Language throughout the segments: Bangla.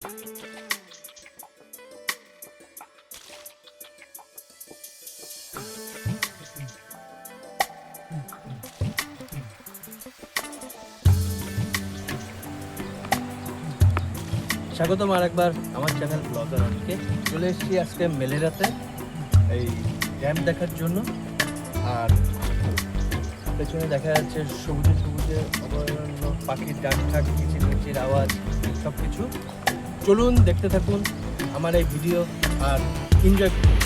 স্বাগতম আরেকবার আমার চ্যানেল ব্লগার অনিকে। চলে এসেছি আজকে মেলেরাতে এই ড্যাম দেখার জন্য। আর পেছনে দেখা যাচ্ছে সবুজে সবুজে অভয়ারণ্য, পাখির ডাকঠাক, কিচিরমিচির আওয়াজ, সব কিছু। চলুন দেখতে থাকুন আমার এই ভিডিও আর এনজয় করুন।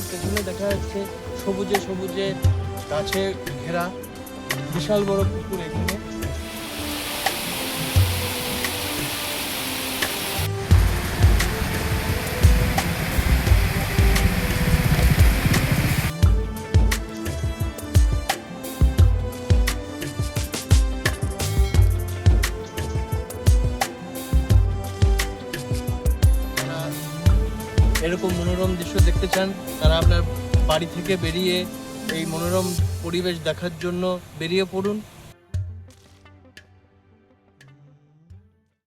পেছনে দেখা যাচ্ছে সবুজে সবুজে গাছে ঘেরা বিশাল বড় পুকুর। এখানে এরকম মনোরম দৃশ্য দেখতে চান তারা আপনার বাড়ি থেকে বেরিয়ে এই মনোরম পরিবেশ দেখার জন্য বেরিয়ে পড়ুন।